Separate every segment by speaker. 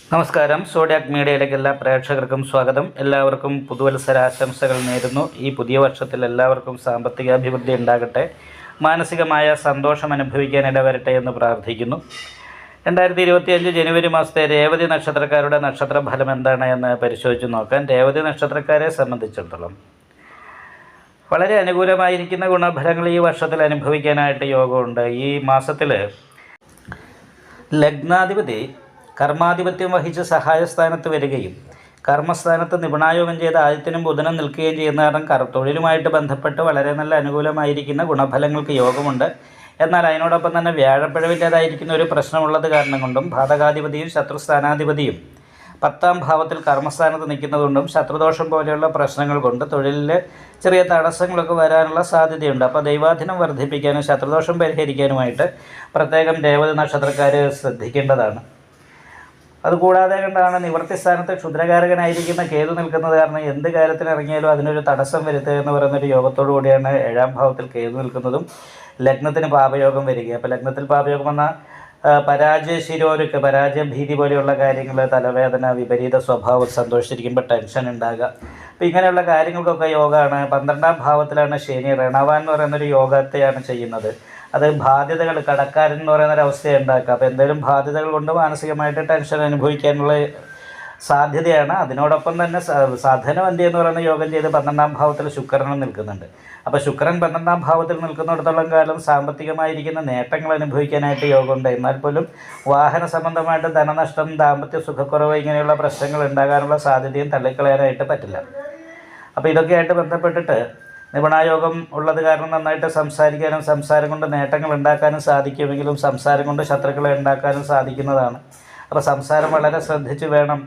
Speaker 1: നമസ്കാരം. സോഡിയാക് മീഡിയയിലേക്ക് എല്ലാ പ്രേക്ഷകർക്കും സ്വാഗതം. എല്ലാവർക്കും പുതുവത്സരാശംസകൾ നേരുന്നു. ഈ പുതിയ വർഷത്തിൽ എല്ലാവർക്കും സാമ്പത്തികാഭിവൃദ്ധി ഉണ്ടാകട്ടെ, മാനസികമായ സന്തോഷം അനുഭവിക്കാൻ ഇടവരട്ടെ എന്ന് പ്രാർത്ഥിക്കുന്നു. 2025 ജനുവരി മാസത്തെ രേവതി നക്ഷത്രക്കാരുടെ നക്ഷത്രഫലം എന്താണ് എന്ന് പരിശോധിച്ച് നോക്കാൻ. രേവതി നക്ഷത്രക്കാരെ സംബന്ധിച്ചിടത്തോളം വളരെ അനുകൂലമായിരിക്കുന്ന ഗുണഫലങ്ങൾ ഈ വർഷത്തിൽ അനുഭവിക്കാനായിട്ട് യോഗമുണ്ട്. ഈ മാസത്തിൽ ലഗ്നാധിപതി കർമാധിപത്യം വഹിച്ച് സഹായസ്ഥാനത്ത് വരികയും കർമ്മസ്ഥാനത്ത് നിപുണായോഗം ചെയ്ത് ആദിത്യനും ബുധനും നിൽക്കുകയും ചെയ്യുന്ന കാരണം തൊഴിലുമായിട്ട് ബന്ധപ്പെട്ട് വളരെ നല്ല അനുകൂലമായിരിക്കുന്ന ഗുണഫലങ്ങൾക്ക് യോഗമുണ്ട്. എന്നാൽ അതിനോടൊപ്പം തന്നെ വ്യാഴപ്പിഴവിൻ്റേതായിരിക്കുന്ന ഒരു പ്രശ്നമുള്ളത് കാരണം കൊണ്ടും ബാധകാധിപതിയും ശത്രുസ്ഥാനാധിപതിയും 10ാം ഭാവത്തിൽ കർമ്മസ്ഥാനത്ത് നിൽക്കുന്നതുകൊണ്ടും ശത്രുദോഷം പോലെയുള്ള പ്രശ്നങ്ങൾ കൊണ്ട് തൊഴിലിൽ ചെറിയ തടസ്സങ്ങളൊക്കെ വരാനുള്ള സാധ്യതയുണ്ട്. അപ്പോൾ ദൈവാധീനം വർദ്ധിപ്പിക്കാനും ശത്രുദോഷം പരിഹരിക്കാനുമായിട്ട് പ്രത്യേകം രേവതി നക്ഷത്രക്കാർ ശ്രദ്ധിക്കേണ്ടതാണ്. അതുകൂടാതെ കൊണ്ടാണ് നിവൃത്തി സ്ഥാനത്ത് ക്ഷുദ്രകാരകനായിരിക്കുന്ന കേതു നിൽക്കുന്നത് കാരണം എന്ത് കാര്യത്തിന് ഇറങ്ങിയാലും അതിനൊരു തടസ്സം വരുത്തുക എന്ന് പറയുന്നൊരു യോഗത്തോടു കൂടിയാണ് 7ാം ഭാവത്തിൽ കേതു നിൽക്കുന്നതും ലഗ്നത്തിന് പാപയോഗം വരിക. അപ്പോൾ ലഗ്നത്തിൽ പാപയോഗം വന്ന പരാജയ ശിരോരുക്ക്, പരാജയ ഭീതി പോലെയുള്ള കാര്യങ്ങൾ, തലവേദന, വിപരീത സ്വഭാവം, സന്തോഷിച്ചിരിക്കുമ്പോൾ ടെൻഷൻ ഉണ്ടാകുക, അപ്പോൾ ഇങ്ങനെയുള്ള കാര്യങ്ങൾക്കൊക്കെ യോഗമാണ്. 12ാം ഭാവത്തിലാണ് ശനി. രണവാൻ എന്ന് പറയുന്നൊരു യോഗത്തെയാണ് ചെയ്യുന്നത്. അത് ബാധ്യതകൾ, കടക്കാരൻ എന്ന് പറയുന്നൊരവസ്ഥയെ ഉണ്ടാക്കുക. അപ്പോൾ എന്തെങ്കിലും ബാധ്യതകൾ കൊണ്ട് മാനസികമായിട്ട് ടെൻഷൻ അനുഭവിക്കാനുള്ള സാധ്യതയാണ്. അതിനോടൊപ്പം തന്നെ സാധനവന്തി എന്ന് പറയുന്ന യോഗം ചെയ്ത് 12ാം ഭാവത്തിൽ ശുക്രനും നിൽക്കുന്നുണ്ട്. അപ്പോൾ ശുക്രൻ 12ാം ഭാവത്തിൽ നിൽക്കുന്നിടത്തോളം കാലം സാമ്പത്തികമായിരിക്കുന്ന നേട്ടങ്ങൾ അനുഭവിക്കാനായിട്ട് യോഗമുണ്ട്. എന്നാൽ പോലും വാഹന സംബന്ധമായിട്ട് ധനനഷ്ടം, ദാമ്പത്യ സുഖക്കുറവ് ഇങ്ങനെയുള്ള പ്രശ്നങ്ങൾ ഉണ്ടാകാനുള്ള സാധ്യതയും തള്ളിക്കളയാനായിട്ട് പറ്റില്ല. അപ്പോൾ ഇതൊക്കെയായിട്ട് ബന്ധപ്പെട്ടിട്ട് നിപുണായോഗം ഉള്ളത് കാരണം നന്നായിട്ട് സംസാരിക്കാനും സംസാരം കൊണ്ട് നേട്ടങ്ങൾ ഉണ്ടാക്കാനും സാധിക്കുമെങ്കിലും സംസാരം കൊണ്ട് ശത്രുക്കളെ ഉണ്ടാക്കാനും സാധിക്കുന്നതാണ്. അപ്പോൾ സംസാരം വളരെ ശ്രദ്ധിച്ച് വേണം.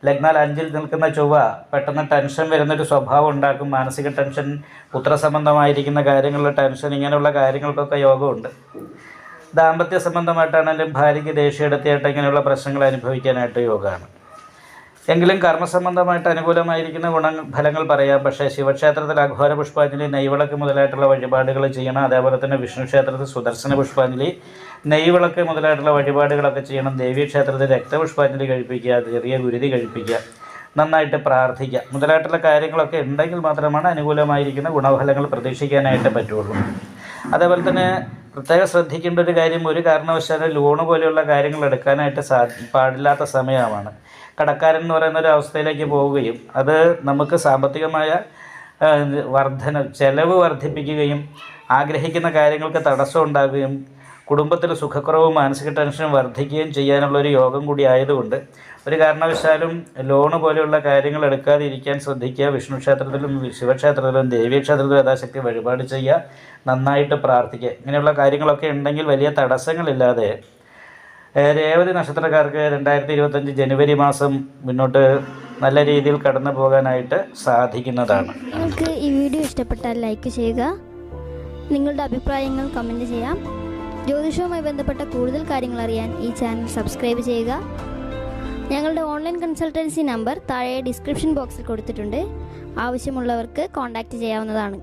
Speaker 1: ലഗ്നാൽ 5ൽ നിൽക്കുന്ന ചൊവ്വ പെട്ടെന്ന് ടെൻഷൻ വരുന്നൊരു സ്വഭാവം ഉണ്ടാക്കും. മാനസിക ടെൻഷൻ, പുത്രസംബന്ധമായിരിക്കുന്ന കാര്യങ്ങളിലെ ടെൻഷൻ, ഇങ്ങനെയുള്ള കാര്യങ്ങൾക്കൊക്കെ യോഗമുണ്ട്. ദാമ്പത്യ സംബന്ധമായിട്ടാണെങ്കിലും ഭാര്യയ്ക്ക് ദേഷ്യമെടുത്തിയായിട്ട് ഇങ്ങനെയുള്ള പ്രശ്നങ്ങൾ അനുഭവിക്കാനായിട്ട് യോഗമാണ്. എങ്കിലും കർമ്മസംബന്ധമായിട്ട് അനുകൂലമായിരിക്കുന്ന ഫലങ്ങൾ പറയാം. പക്ഷേ ശിവക്ഷേത്രത്തിൽ അഘോര പുഷ്പാഞ്ജലി, നെയ്വിളക്ക് മുതലായിട്ടുള്ള വഴിപാടുകൾ ചെയ്യണം. അതേപോലെ തന്നെ വിഷ്ണു ക്ഷേത്രത്തിൽ സുദർശന പുഷ്പാഞ്ജലി, നെയ്വിളക്ക് മുതലായിട്ടുള്ള വഴിപാടുകളൊക്കെ ചെയ്യണം. ദേവീ ക്ഷേത്രത്തിൽ രക്തപുഷ്പാഞ്ജലി കഴിപ്പിക്കുക, ചെറിയ ഗുരുതി കഴിപ്പിക്കുക, നന്നായിട്ട് പ്രാർത്ഥിക്കുക മുതലായിട്ടുള്ള കാര്യങ്ങളൊക്കെ ഉണ്ടെങ്കിൽ മാത്രമാണ് അനുകൂലമായിരിക്കുന്ന ഗുണഫലങ്ങൾ പ്രതീക്ഷിക്കാനായിട്ട് പറ്റുള്ളൂ. അതേപോലെ തന്നെ പ്രത്യേകം ശ്രദ്ധിക്കേണ്ട ഒരു കാര്യം, ഒരു കാരണവശാലും ലോണ് പോലെയുള്ള കാര്യങ്ങൾ എടുക്കാനായിട്ട് പാടില്ലാത്ത സമയമാണ്. കടക്കാരൻ എന്ന് പറയുന്ന ഒരു അവസ്ഥയിലേക്ക് പോവുകയും അത് നമുക്ക് സാമ്പത്തികമായ ചെലവ് വർദ്ധിപ്പിക്കുകയും ആഗ്രഹിക്കുന്ന കാര്യങ്ങൾക്ക് തടസ്സം ഉണ്ടാകുകയും കുടുംബത്തിൽ സുഖക്കുറവും മാനസിക ടെൻഷനും വർദ്ധിക്കുകയും ചെയ്യാനുള്ളൊരു യോഗം കൂടി ആയതുകൊണ്ട് ഒരു കാരണവശാലും ലോണ് പോലെയുള്ള കാര്യങ്ങൾ എടുക്കാതിരിക്കാൻ ശ്രദ്ധിക്കുക. വിഷ്ണു ക്ഷേത്രത്തിലും ശിവക്ഷേത്രത്തിലും ദേവീക്ഷേത്രത്തിലും യഥാശക്തി വഴിപാട് ചെയ്യുക, നന്നായിട്ട് പ്രാർത്ഥിക്കുക. ഇങ്ങനെയുള്ള കാര്യങ്ങളൊക്കെ ഉണ്ടെങ്കിൽ വലിയ തടസ്സങ്ങളില്ലാതെ രേവതി നക്ഷത്രക്കാർക്ക് 2025 ജനുവരി മാസം മുന്നോട്ട് നല്ല രീതിയിൽ കടന്നു പോകാനായിട്ട് സാധിക്കുന്നതാണ്.
Speaker 2: നിങ്ങൾക്ക് ഈ വീഡിയോ ഇഷ്ടപ്പെട്ടാൽ ലൈക്ക് ചെയ്യുക, നിങ്ങളുടെ അഭിപ്രായങ്ങൾ കമൻറ്റ് ചെയ്യാം. ജ്യോതിഷവുമായി ബന്ധപ്പെട്ട കൂടുതൽ കാര്യങ്ങൾ അറിയാൻ ഈ ചാനൽ സബ്സ്ക്രൈബ് ചെയ്യുക. ഞങ്ങളുടെ ഓൺലൈൻ കൺസൾട്ടൻസി നമ്പർ താഴെ ഡിസ്ക്രിപ്ഷൻ ബോക്സിൽ കൊടുത്തിട്ടുണ്ട്. ആവശ്യമുള്ളവർക്ക് കോൺടാക്റ്റ് ചെയ്യാവുന്നതാണ്.